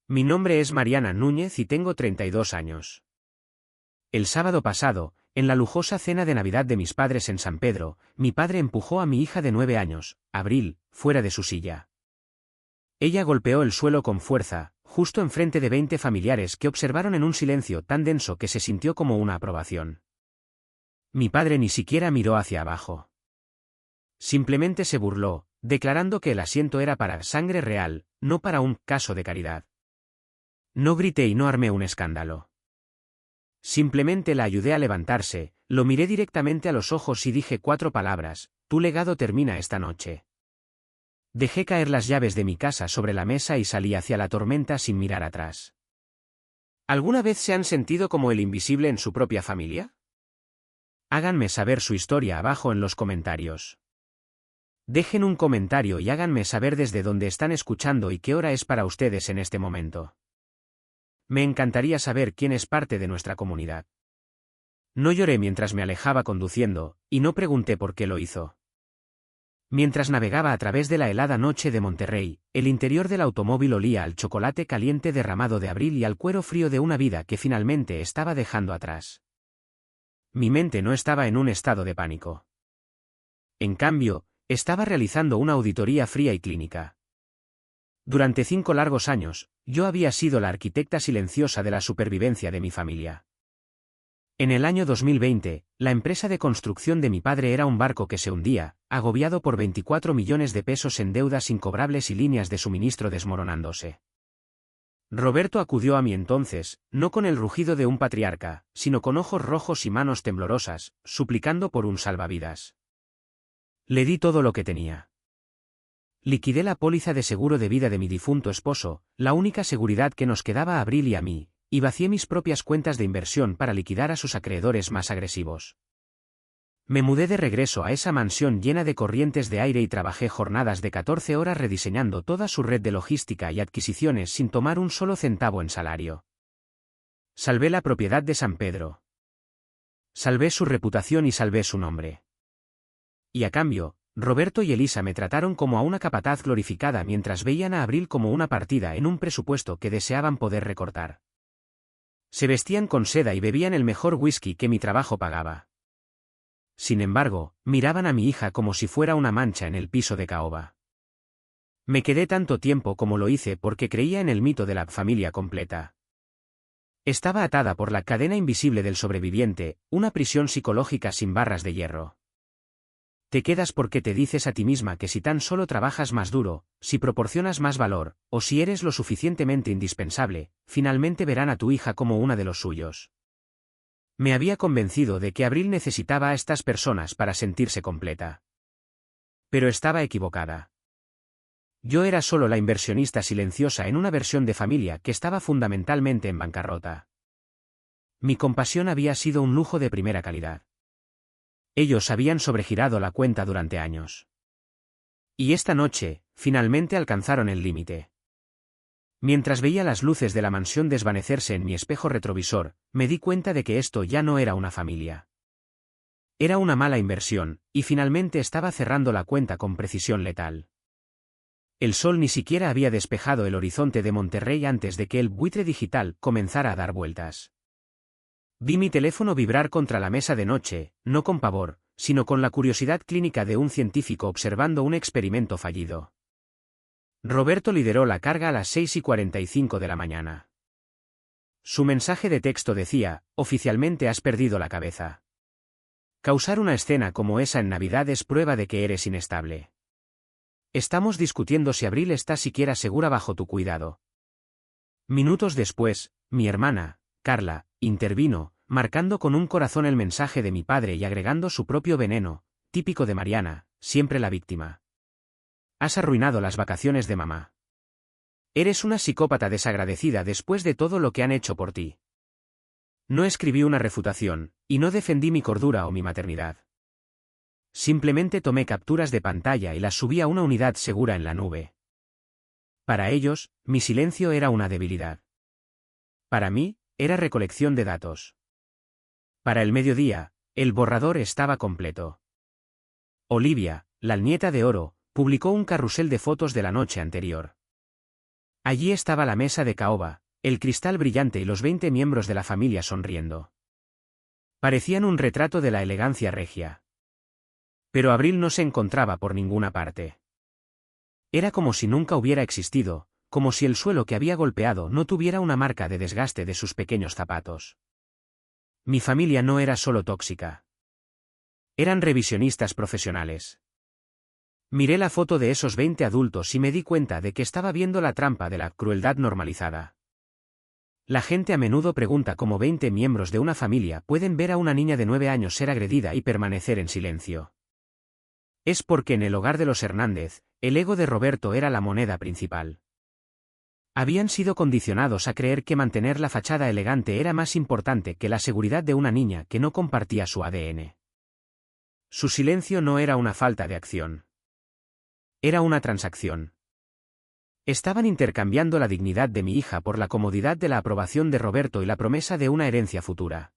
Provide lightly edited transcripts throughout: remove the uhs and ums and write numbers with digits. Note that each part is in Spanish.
Mi nombre es Mariana Núñez y tengo 32 años. El sábado pasado, en la lujosa cena de Navidad de mis padres en San Pedro, mi padre empujó a mi hija de 9 años, Abril, fuera de su silla. Ella golpeó el suelo con fuerza, justo enfrente de 20 familiares que observaron en un silencio tan denso que se sintió como una aprobación. Mi padre ni siquiera miró hacia abajo. Simplemente se burló, declarando que el asiento era para sangre real, no para un caso de caridad. No grité y no armé un escándalo. Simplemente la ayudé a levantarse, lo miré directamente a los ojos y dije 4 palabras: tu legado termina esta noche. Dejé caer las llaves de mi casa sobre la mesa y salí hacia la tormenta sin mirar atrás. ¿Alguna vez se han sentido como el invisible en su propia familia? Háganme saber su historia abajo en los comentarios. Dejen un comentario y háganme saber desde dónde están escuchando y qué hora es para ustedes en este momento. Me encantaría saber quién es parte de nuestra comunidad. No lloré mientras me alejaba conduciendo, y no pregunté por qué lo hizo. Mientras navegaba a través de la helada noche de Monterrey, el interior del automóvil olía al chocolate caliente derramado de Abril y al cuero frío de una vida que finalmente estaba dejando atrás. Mi mente no estaba en un estado de pánico. En cambio, estaba realizando una auditoría fría y clínica. Durante 5 largos años, yo había sido la arquitecta silenciosa de la supervivencia de mi familia. En el año 2020, la empresa de construcción de mi padre era un barco que se hundía, agobiado por 24 millones de pesos en deudas incobrables y líneas de suministro desmoronándose. Roberto acudió a mí entonces, no con el rugido de un patriarca, sino con ojos rojos y manos temblorosas, suplicando por un salvavidas. Le di todo lo que tenía. Liquidé la póliza de seguro de vida de mi difunto esposo, la única seguridad que nos quedaba a Abril y a mí, y vacié mis propias cuentas de inversión para liquidar a sus acreedores más agresivos. Me mudé de regreso a esa mansión llena de corrientes de aire y trabajé jornadas de 14 horas rediseñando toda su red de logística y adquisiciones sin tomar un solo centavo en salario. Salvé la propiedad de San Pedro. Salvé su reputación y salvé su nombre. Y a cambio, Roberto y Elisa me trataron como a una capataz glorificada mientras veían a Abril como una partida en un presupuesto que deseaban poder recortar. Se vestían con seda y bebían el mejor whisky que mi trabajo pagaba. Sin embargo, miraban a mi hija como si fuera una mancha en el piso de caoba. Me quedé tanto tiempo como lo hice porque creía en el mito de la familia completa. Estaba atada por la cadena invisible del sobreviviente, una prisión psicológica sin barras de hierro. Te quedas porque te dices a ti misma que si tan solo trabajas más duro, si proporcionas más valor, o si eres lo suficientemente indispensable, finalmente verán a tu hija como una de los suyos. Me había convencido de que Abril necesitaba a estas personas para sentirse completa. Pero estaba equivocada. Yo era solo la inversionista silenciosa en una versión de familia que estaba fundamentalmente en bancarrota. Mi compasión había sido un lujo de primera calidad. Ellos habían sobregirado la cuenta durante años. Y esta noche, finalmente alcanzaron el límite. Mientras veía las luces de la mansión desvanecerse en mi espejo retrovisor, me di cuenta de que esto ya no era una familia. Era una mala inversión, y finalmente estaba cerrando la cuenta con precisión letal. El sol ni siquiera había despejado el horizonte de Monterrey antes de que el buitre digital comenzara a dar vueltas. Vi mi teléfono vibrar contra la mesa de noche, no con pavor, sino con la curiosidad clínica de un científico observando un experimento fallido. Roberto lideró la carga a las 6:45 de la mañana. Su mensaje de texto decía: oficialmente has perdido la cabeza. Causar una escena como esa en Navidad es prueba de que eres inestable. Estamos discutiendo si Abril está siquiera segura bajo tu cuidado. Minutos después, mi hermana, Carla, intervino, marcando con un corazón el mensaje de mi padre y agregando su propio veneno, típico de Mariana, siempre la víctima. Has arruinado las vacaciones de mamá. Eres una psicópata desagradecida después de todo lo que han hecho por ti. No escribí una refutación, y no defendí mi cordura o mi maternidad. Simplemente tomé capturas de pantalla y las subí a una unidad segura en la nube. Para ellos, mi silencio era una debilidad. Para mí, era recolección de datos. Para el mediodía, el borrador estaba completo. Olivia, la nieta de oro, publicó un carrusel de fotos de la noche anterior. Allí estaba la mesa de caoba, el cristal brillante y los 20 miembros de la familia sonriendo. Parecían un retrato de la elegancia regia. Pero Abril no se encontraba por ninguna parte. Era como si nunca hubiera existido, como si el suelo que había golpeado no tuviera una marca de desgaste de sus pequeños zapatos. Mi familia no era solo tóxica. Eran revisionistas profesionales. Miré la foto de esos 20 adultos y me di cuenta de que estaba viendo la trampa de la crueldad normalizada. La gente a menudo pregunta cómo 20 miembros de una familia pueden ver a una niña de 9 años ser agredida y permanecer en silencio. Es porque en el hogar de los Hernández, el ego de Roberto era la moneda principal. Habían sido condicionados a creer que mantener la fachada elegante era más importante que la seguridad de una niña que no compartía su ADN. Su silencio no era una falta de acción. Era una transacción. Estaban intercambiando la dignidad de mi hija por la comodidad de la aprobación de Roberto y la promesa de una herencia futura.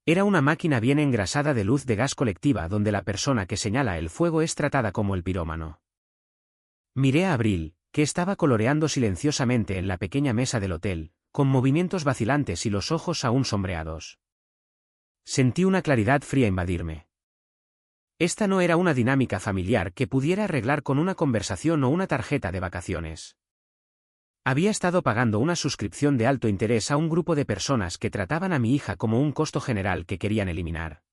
Era una máquina bien engrasada de luz de gas colectiva donde la persona que señala el fuego es tratada como el pirómano. Miré a Abril, que estaba coloreando silenciosamente en la pequeña mesa del hotel, con movimientos vacilantes y los ojos aún sombreados. Sentí una claridad fría invadirme. Esta no era una dinámica familiar que pudiera arreglar con una conversación o una tarjeta de vacaciones. Había estado pagando una suscripción de alto interés a un grupo de personas que trataban a mi hija como un costo general que querían eliminar.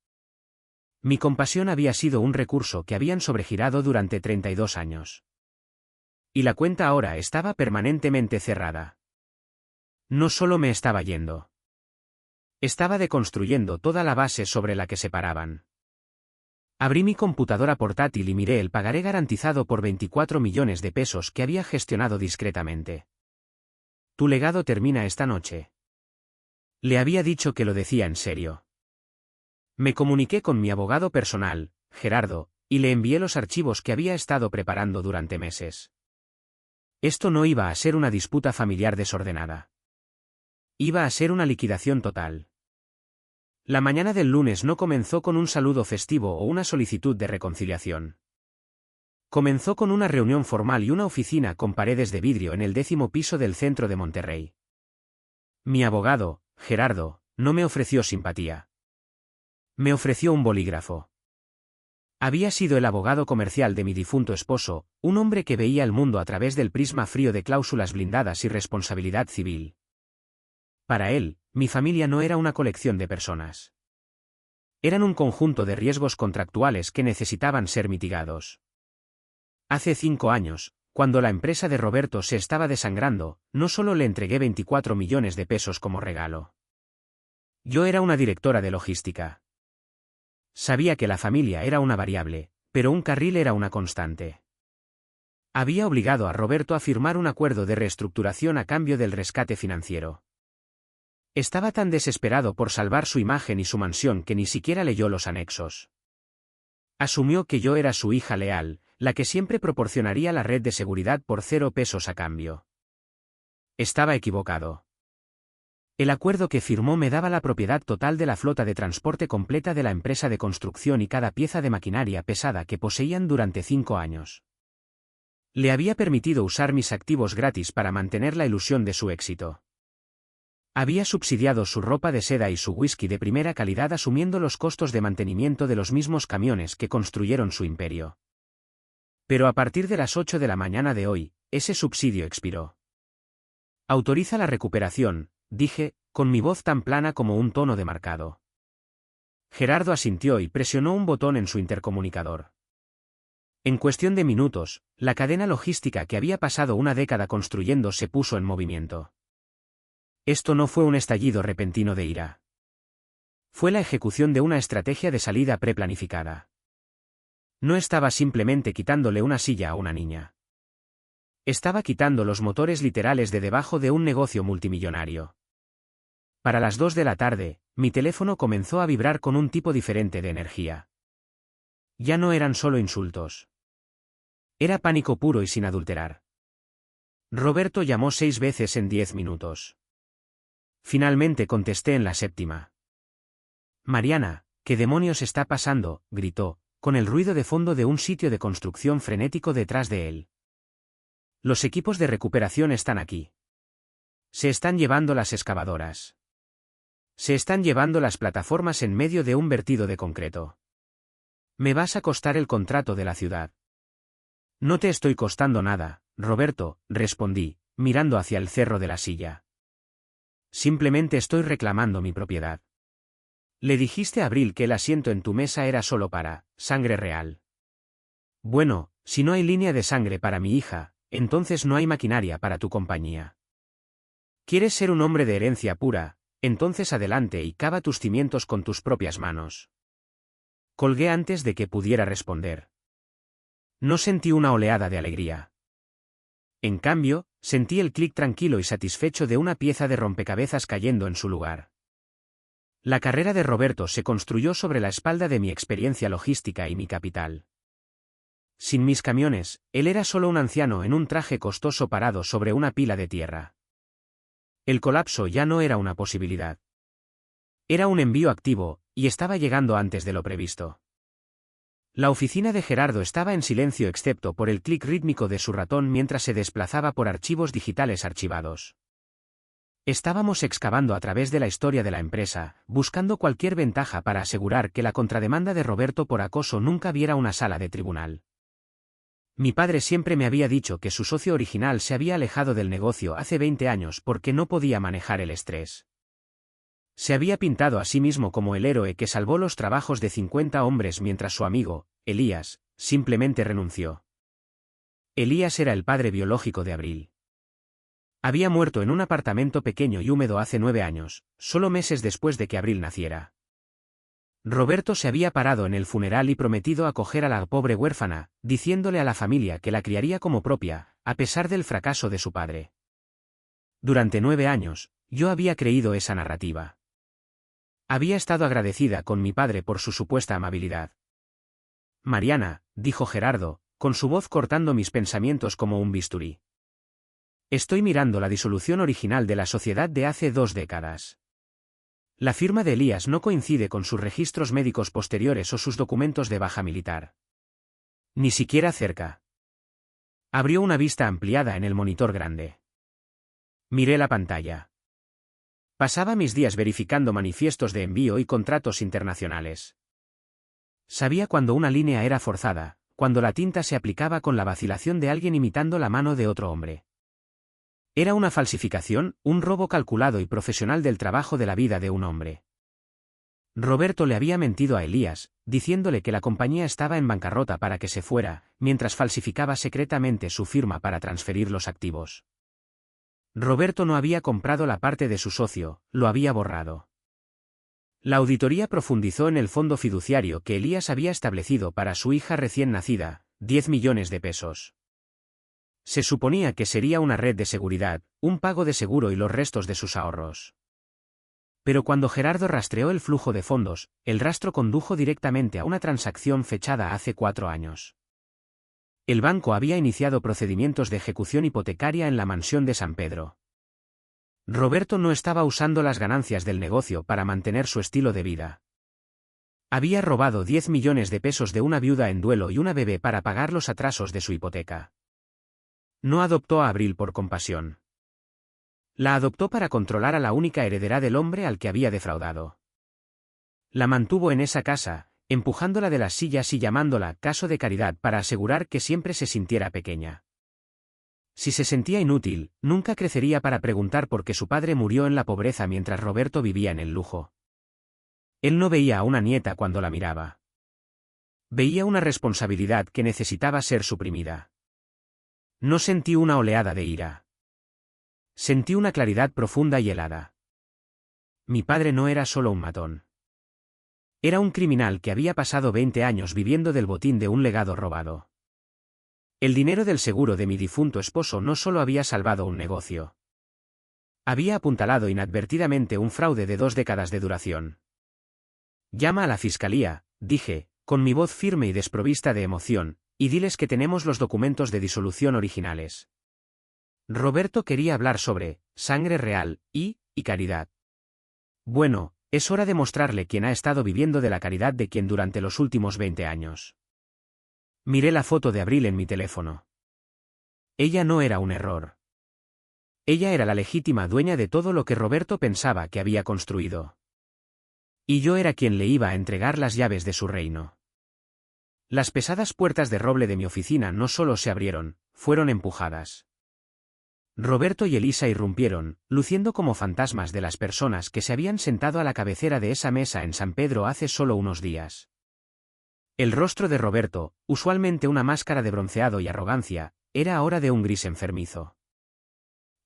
Mi compasión había sido un recurso que habían sobregirado durante 32 años. Y la cuenta ahora estaba permanentemente cerrada. No solo me estaba yendo. Estaba deconstruyendo toda la base sobre la que se paraban. Abrí mi computadora portátil y miré el pagaré garantizado por 24 millones de pesos que había gestionado discretamente. Tu legado termina esta noche. Le había dicho que lo decía en serio. Me comuniqué con mi abogado personal, Gerardo, y le envié los archivos que había estado preparando durante meses. Esto no iba a ser una disputa familiar desordenada. Iba a ser una liquidación total. La mañana del lunes no comenzó con un saludo festivo o una solicitud de reconciliación. Comenzó con una reunión formal y una oficina con paredes de vidrio en el 10º piso del centro de Monterrey. Mi abogado, Gerardo, no me ofreció simpatía. Me ofreció un bolígrafo. Había sido el abogado comercial de mi difunto esposo, un hombre que veía el mundo a través del prisma frío de cláusulas blindadas y responsabilidad civil. Para él, mi familia no era una colección de personas. Eran un conjunto de riesgos contractuales que necesitaban ser mitigados. Hace 5 años, cuando la empresa de Roberto se estaba desangrando, no solo le entregué 24 millones de pesos como regalo. Yo era una directora de logística. Sabía que la familia era una variable, pero un carril era una constante. Había obligado a Roberto a firmar un acuerdo de reestructuración a cambio del rescate financiero. Estaba tan desesperado por salvar su imagen y su mansión que ni siquiera leyó los anexos. Asumió que yo era su hija leal, la que siempre proporcionaría la red de seguridad por 0 pesos a cambio. Estaba equivocado. El acuerdo que firmó me daba la propiedad total de la flota de transporte completa de la empresa de construcción y cada pieza de maquinaria pesada que poseían durante 5 años. Le había permitido usar mis activos gratis para mantener la ilusión de su éxito. Había subsidiado su ropa de seda y su whisky de primera calidad asumiendo los costos de mantenimiento de los mismos camiones que construyeron su imperio. Pero a partir de las 8 de la mañana de hoy, ese subsidio expiró. Autoriza la recuperación, dije, con mi voz tan plana como un tono demarcado. Gerardo asintió y presionó un botón en su intercomunicador. En cuestión de minutos, la cadena logística que había pasado una década construyendo se puso en movimiento. Esto no fue un estallido repentino de ira. Fue la ejecución de una estrategia de salida preplanificada. No estaba simplemente quitándole una silla a una niña. Estaba quitando los motores literales de debajo de un negocio multimillonario. Para las 2 de la tarde, mi teléfono comenzó a vibrar con un tipo diferente de energía. Ya no eran solo insultos. Era pánico puro y sin adulterar. Roberto llamó 6 veces en 10 minutos. Finalmente contesté en la 7ª. Mariana, ¿qué demonios está pasando?, gritó, con el ruido de fondo de un sitio de construcción frenético detrás de él. Los equipos de recuperación están aquí. Se están llevando las excavadoras. Se están llevando las plataformas en medio de un vertido de concreto. Me vas a costar el contrato de la ciudad. No te estoy costando nada, Roberto, respondí, mirando hacia el cerro de la silla. Simplemente estoy reclamando mi propiedad. Le dijiste a Abril que el asiento en tu mesa era solo para sangre real. Bueno, si no hay línea de sangre para mi hija, entonces no hay maquinaria para tu compañía. ¿Quieres ser un hombre de herencia pura? Entonces adelante y cava tus cimientos con tus propias manos. Colgué antes de que pudiera responder. No sentí una oleada de alegría. En cambio, sentí el clic tranquilo y satisfecho de una pieza de rompecabezas cayendo en su lugar. La carrera de Roberto se construyó sobre la espalda de mi experiencia logística y mi capital. Sin mis camiones, él era solo un anciano en un traje costoso parado sobre una pila de tierra. El colapso ya no era una posibilidad. Era un envío activo, y estaba llegando antes de lo previsto. La oficina de Gerardo estaba en silencio excepto por el clic rítmico de su ratón mientras se desplazaba por archivos digitales archivados. Estábamos excavando a través de la historia de la empresa, buscando cualquier ventaja para asegurar que la contrademanda de Roberto por acoso nunca viera una sala de tribunal. Mi padre siempre me había dicho que su socio original se había alejado del negocio hace 20 años porque no podía manejar el estrés. Se había pintado a sí mismo como el héroe que salvó los trabajos de 50 hombres mientras su amigo, Elías, simplemente renunció. Elías era el padre biológico de Abril. Había muerto en un apartamento pequeño y húmedo hace 9 años, solo meses después de que Abril naciera. Roberto se había parado en el funeral y prometido acoger a la pobre huérfana, diciéndole a la familia que la criaría como propia, a pesar del fracaso de su padre. Durante 9 años, yo había creído esa narrativa. Había estado agradecida con mi padre por su supuesta amabilidad. Mariana, dijo Gerardo, con su voz cortando mis pensamientos como un bisturí. Estoy mirando la disolución original de la sociedad de hace 2 décadas. La firma de Elías no coincide con sus registros médicos posteriores o sus documentos de baja militar. Ni siquiera cerca. Abrió una vista ampliada en el monitor grande. Miré la pantalla. Pasaba mis días verificando manifiestos de envío y contratos internacionales. Sabía cuando una línea era forzada, cuando la tinta se aplicaba con la vacilación de alguien imitando la mano de otro hombre. Era una falsificación, un robo calculado y profesional del trabajo de la vida de un hombre. Roberto le había mentido a Elías, diciéndole que la compañía estaba en bancarrota para que se fuera, mientras falsificaba secretamente su firma para transferir los activos. Roberto no había comprado la parte de su socio, lo había borrado. La auditoría profundizó en el fondo fiduciario que Elías había establecido para su hija recién nacida, 10 millones de pesos. Se suponía que sería una red de seguridad, un pago de seguro y los restos de sus ahorros. Pero cuando Gerardo rastreó el flujo de fondos, el rastro condujo directamente a una transacción fechada hace 4 años. El banco había iniciado procedimientos de ejecución hipotecaria en la mansión de San Pedro. Roberto no estaba usando las ganancias del negocio para mantener su estilo de vida. Había robado 10 millones de pesos de una viuda en duelo y una bebé para pagar los atrasos de su hipoteca. No adoptó a Abril por compasión. La adoptó para controlar a la única heredera del hombre al que había defraudado. La mantuvo en esa casa, empujándola de las sillas y llamándola caso de caridad para asegurar que siempre se sintiera pequeña. Si se sentía inútil, nunca crecería para preguntar por qué su padre murió en la pobreza mientras Roberto vivía en el lujo. Él no veía a una nieta cuando la miraba. Veía una responsabilidad que necesitaba ser suprimida. No sentí una oleada de ira. Sentí una claridad profunda y helada. Mi padre no era solo un matón. Era un criminal que había pasado 20 años viviendo del botín de un legado robado. El dinero del seguro de mi difunto esposo no solo había salvado un negocio. Había apuntalado inadvertidamente un fraude de 2 décadas de duración. Llama a la fiscalía, dije, con mi voz firme y desprovista de emoción, y diles que tenemos los documentos de disolución originales. Roberto quería hablar sobre sangre real y caridad. Bueno, es hora de mostrarle quién ha estado viviendo de la caridad de quien durante los últimos 20 años. Miré la foto de Abril en mi teléfono. Ella no era un error. Ella era la legítima dueña de todo lo que Roberto pensaba que había construido. Y yo era quien le iba a entregar las llaves de su reino. Las pesadas puertas de roble de mi oficina no solo se abrieron, fueron empujadas. Roberto y Elisa irrumpieron, luciendo como fantasmas de las personas que se habían sentado a la cabecera de esa mesa en San Pedro hace solo unos días. El rostro de Roberto, usualmente una máscara de bronceado y arrogancia, era ahora de un gris enfermizo.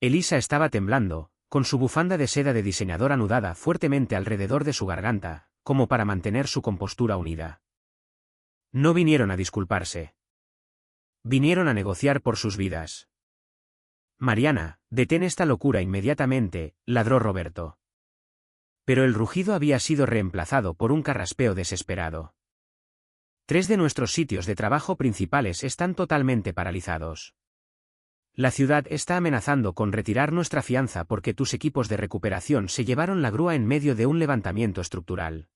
Elisa estaba temblando, con su bufanda de seda de diseñador anudada fuertemente alrededor de su garganta, como para mantener su compostura unida. No vinieron a disculparse. Vinieron a negociar por sus vidas. Mariana, detén esta locura inmediatamente, ladró Roberto. Pero el rugido había sido reemplazado por un carraspeo desesperado. 3 de nuestros sitios de trabajo principales están totalmente paralizados. La ciudad está amenazando con retirar nuestra fianza porque tus equipos de recuperación se llevaron la grúa en medio de un levantamiento estructural.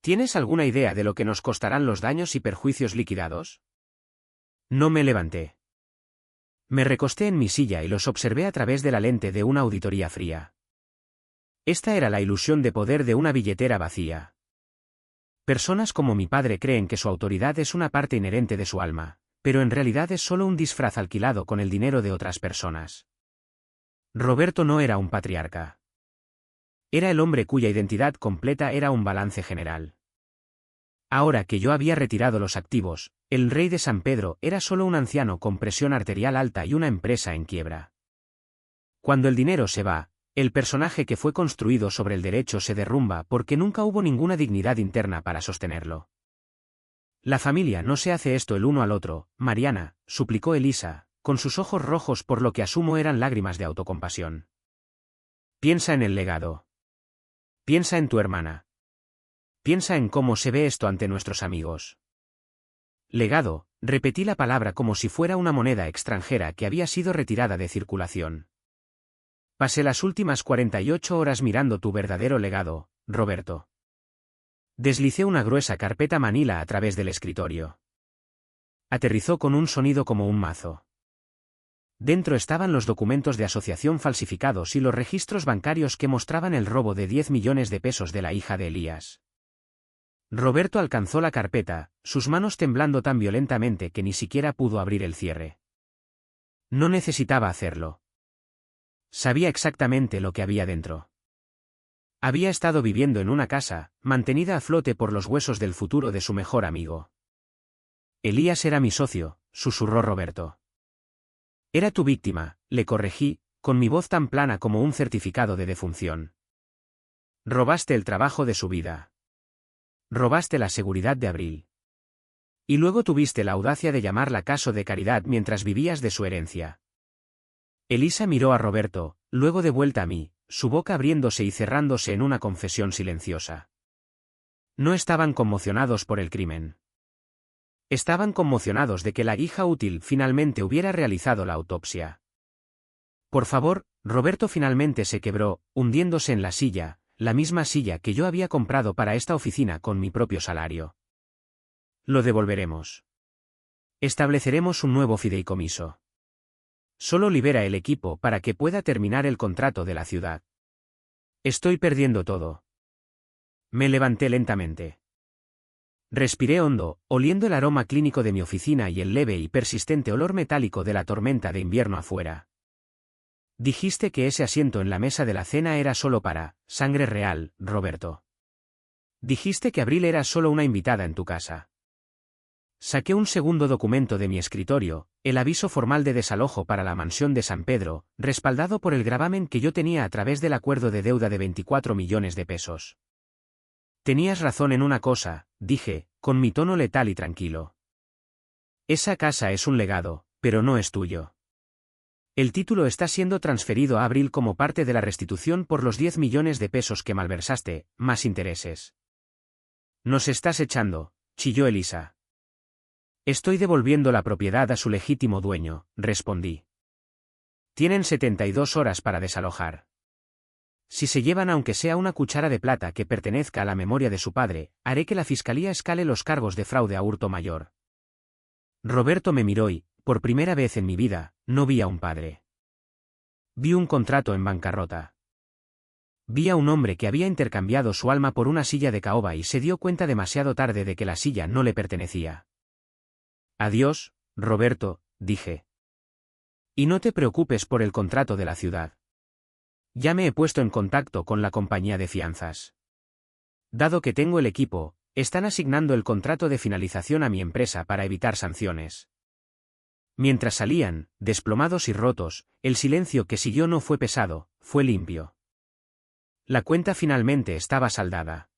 ¿Tienes alguna idea de lo que nos costarán los daños y perjuicios liquidados? No me levanté. Me recosté en mi silla y los observé a través de la lente de una auditoría fría. Esta era la ilusión de poder de una billetera vacía. Personas como mi padre creen que su autoridad es una parte inherente de su alma, pero en realidad es solo un disfraz alquilado con el dinero de otras personas. Roberto no era un patriarca. Era el hombre cuya identidad completa era un balance general. Ahora que yo había retirado los activos, el rey de San Pedro era solo un anciano con presión arterial alta y una empresa en quiebra. Cuando el dinero se va, el personaje que fue construido sobre el derecho se derrumba porque nunca hubo ninguna dignidad interna para sostenerlo. La familia no se hace esto el uno al otro, Mariana, suplicó Elisa, con sus ojos rojos por lo que asumo eran lágrimas de autocompasión. Piensa en el legado. Piensa en tu hermana. Piensa en cómo se ve esto ante nuestros amigos. Legado, repetí la palabra como si fuera una moneda extranjera que había sido retirada de circulación. Pasé las últimas 48 horas mirando tu verdadero legado, Roberto. Deslicé una gruesa carpeta manila a través del escritorio. Aterrizó con un sonido como un mazo. Dentro estaban los documentos de asociación falsificados y los registros bancarios que mostraban el robo de 10 millones de pesos de la hija de Elías. Roberto alcanzó la carpeta, sus manos temblando tan violentamente que ni siquiera pudo abrir el cierre. No necesitaba hacerlo. Sabía exactamente lo que había dentro. Había estado viviendo en una casa, mantenida a flote por los huesos del futuro de su mejor amigo. Elías era mi socio, susurró Roberto. Era tu víctima, le corregí, con mi voz tan plana como un certificado de defunción. Robaste el trabajo de su vida. Robaste la seguridad de Abril. Y luego tuviste la audacia de llamarla caso de caridad mientras vivías de su herencia. Elisa miró a Roberto, luego de vuelta a mí, su boca abriéndose y cerrándose en una confesión silenciosa. No estaban conmocionados por el crimen. Estaban conmocionados de que la hija útil finalmente hubiera realizado la autopsia. Por favor, Roberto finalmente se quebró, hundiéndose en la silla, la misma silla que yo había comprado para esta oficina con mi propio salario. Lo devolveremos. Estableceremos un nuevo fideicomiso. Solo libera el equipo para que pueda terminar el contrato de la ciudad. Estoy perdiendo todo. Me levanté lentamente. Respiré hondo, oliendo el aroma clínico de mi oficina y el leve y persistente olor metálico de la tormenta de invierno afuera. Dijiste que ese asiento en la mesa de la cena era solo para sangre real, Roberto. Dijiste que Abril era solo una invitada en tu casa. Saqué un segundo documento de mi escritorio, el aviso formal de desalojo para la mansión de San Pedro, respaldado por el gravamen que yo tenía a través del acuerdo de deuda de 24 millones de pesos. Tenías razón en una cosa, dije, con mi tono letal y tranquilo. Esa casa es un legado, pero no es tuyo. El título está siendo transferido a Abril como parte de la restitución por los 10 millones de pesos que malversaste, más intereses. Nos estás echando, chilló Elisa. Estoy devolviendo la propiedad a su legítimo dueño, respondí. Tienen 72 horas para desalojar. Si se llevan aunque sea una cuchara de plata que pertenezca a la memoria de su padre, haré que la fiscalía escale los cargos de fraude a hurto mayor. Roberto me miró y, Por primera vez en mi vida, no vi a un padre. Vi un contrato en bancarrota. Vi a un hombre que había intercambiado su alma por una silla de caoba y se dio cuenta demasiado tarde de que la silla no le pertenecía. Adiós, Roberto, dije. Y no te preocupes por el contrato de la ciudad. Ya me he puesto en contacto con la compañía de fianzas. Dado que tengo el equipo, están asignando el contrato de finalización a mi empresa para evitar sanciones. Mientras salían, desplomados y rotos, el silencio que siguió no fue pesado, fue limpio. La cuenta finalmente estaba saldada.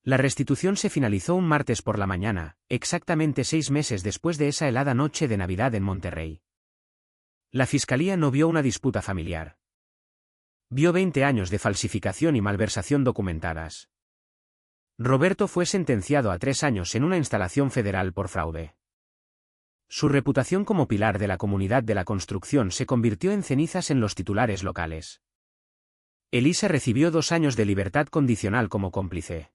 La restitución se finalizó un martes por la mañana, exactamente 6 meses después de esa helada noche de Navidad en Monterrey. La fiscalía no vio una disputa familiar. Vio 20 años de falsificación y malversación documentadas. Roberto fue sentenciado a 3 años en una instalación federal por fraude. Su reputación como pilar de la comunidad de la construcción se convirtió en cenizas en los titulares locales. Elisa recibió 2 años de libertad condicional como cómplice.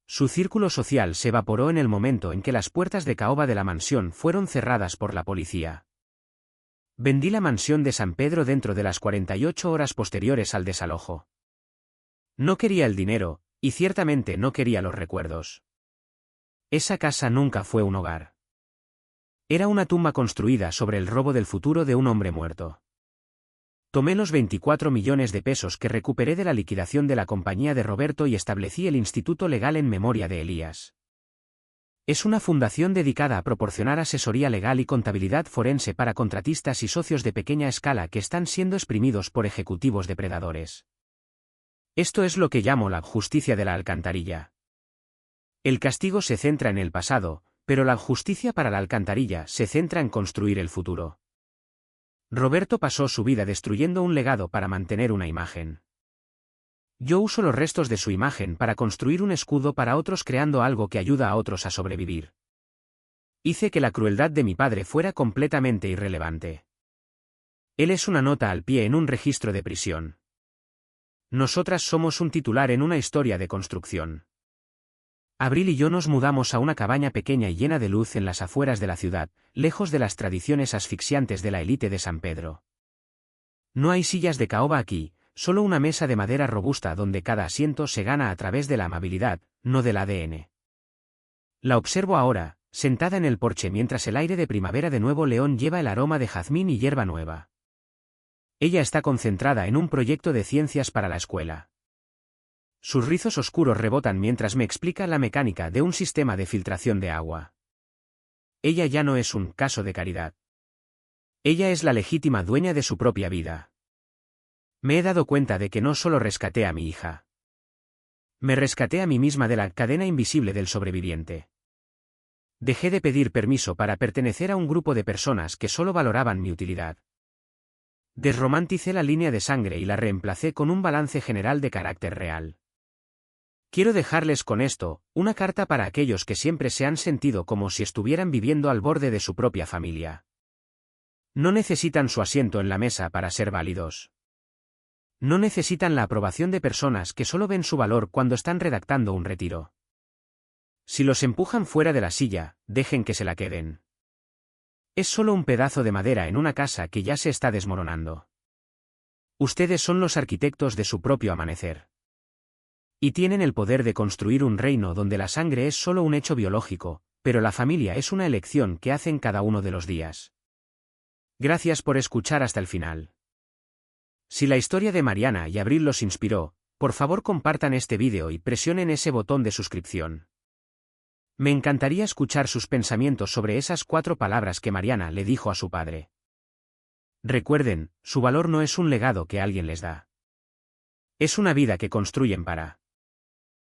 Su círculo social se evaporó en el momento en que las puertas de caoba de la mansión fueron cerradas por la policía. Vendí la mansión de San Pedro dentro de las 48 horas posteriores al desalojo. No quería el dinero, y ciertamente no quería los recuerdos. Esa casa nunca fue un hogar. Era una tumba construida sobre el robo del futuro de un hombre muerto. Tomé los 24 millones de pesos que recuperé de la liquidación de la compañía de Roberto y establecí el Instituto Legal en memoria de Elías. Es una fundación dedicada a proporcionar asesoría legal y contabilidad forense para contratistas y socios de pequeña escala que están siendo exprimidos por ejecutivos depredadores. Esto es lo que llamo la justicia de la alcantarilla. El castigo se centra en el pasado, pero la justicia para la alcantarilla se centra en construir el futuro. Roberto pasó su vida destruyendo un legado para mantener una imagen. Yo uso los restos de su imagen para construir un escudo para otros creando algo que ayuda a otros a sobrevivir. Hice que la crueldad de mi padre fuera completamente irrelevante. Él es una nota al pie en un registro de prisión. Nosotras somos un titular en una historia de construcción. Abril y yo nos mudamos a una cabaña pequeña y llena de luz en las afueras de la ciudad, lejos de las tradiciones asfixiantes de la élite de San Pedro. No hay sillas de caoba aquí, solo una mesa de madera robusta donde cada asiento se gana a través de la amabilidad, no del ADN. La observo ahora, sentada en el porche mientras el aire de primavera de Nuevo León lleva el aroma de jazmín y hierba nueva. Ella está concentrada en un proyecto de ciencias para la escuela. Sus rizos oscuros rebotan mientras me explica la mecánica de un sistema de filtración de agua. Ella ya no es un caso de caridad. Ella es la legítima dueña de su propia vida. Me he dado cuenta de que no solo rescaté a mi hija. Me rescaté a mí misma de la cadena invisible del sobreviviente. Dejé de pedir permiso para pertenecer a un grupo de personas que solo valoraban mi utilidad. Desromanticé la línea de sangre y la reemplacé con un balance general de carácter real. Quiero dejarles con esto, una carta para aquellos que siempre se han sentido como si estuvieran viviendo al borde de su propia familia. No necesitan su asiento en la mesa para ser válidos. No necesitan la aprobación de personas que solo ven su valor cuando están redactando un retiro. Si los empujan fuera de la silla, dejen que se la queden. Es solo un pedazo de madera en una casa que ya se está desmoronando. Ustedes son los arquitectos de su propio amanecer. Y tienen el poder de construir un reino donde la sangre es solo un hecho biológico, pero la familia es una elección que hacen cada uno de los días. Gracias por escuchar hasta el final. Si la historia de Mariana y Abril los inspiró, por favor compartan este vídeo y presionen ese botón de suscripción. Me encantaría escuchar sus pensamientos sobre esas 4 palabras que Mariana le dijo a su padre. Recuerden, su valor no es un legado que alguien les da. Es una vida que construyen para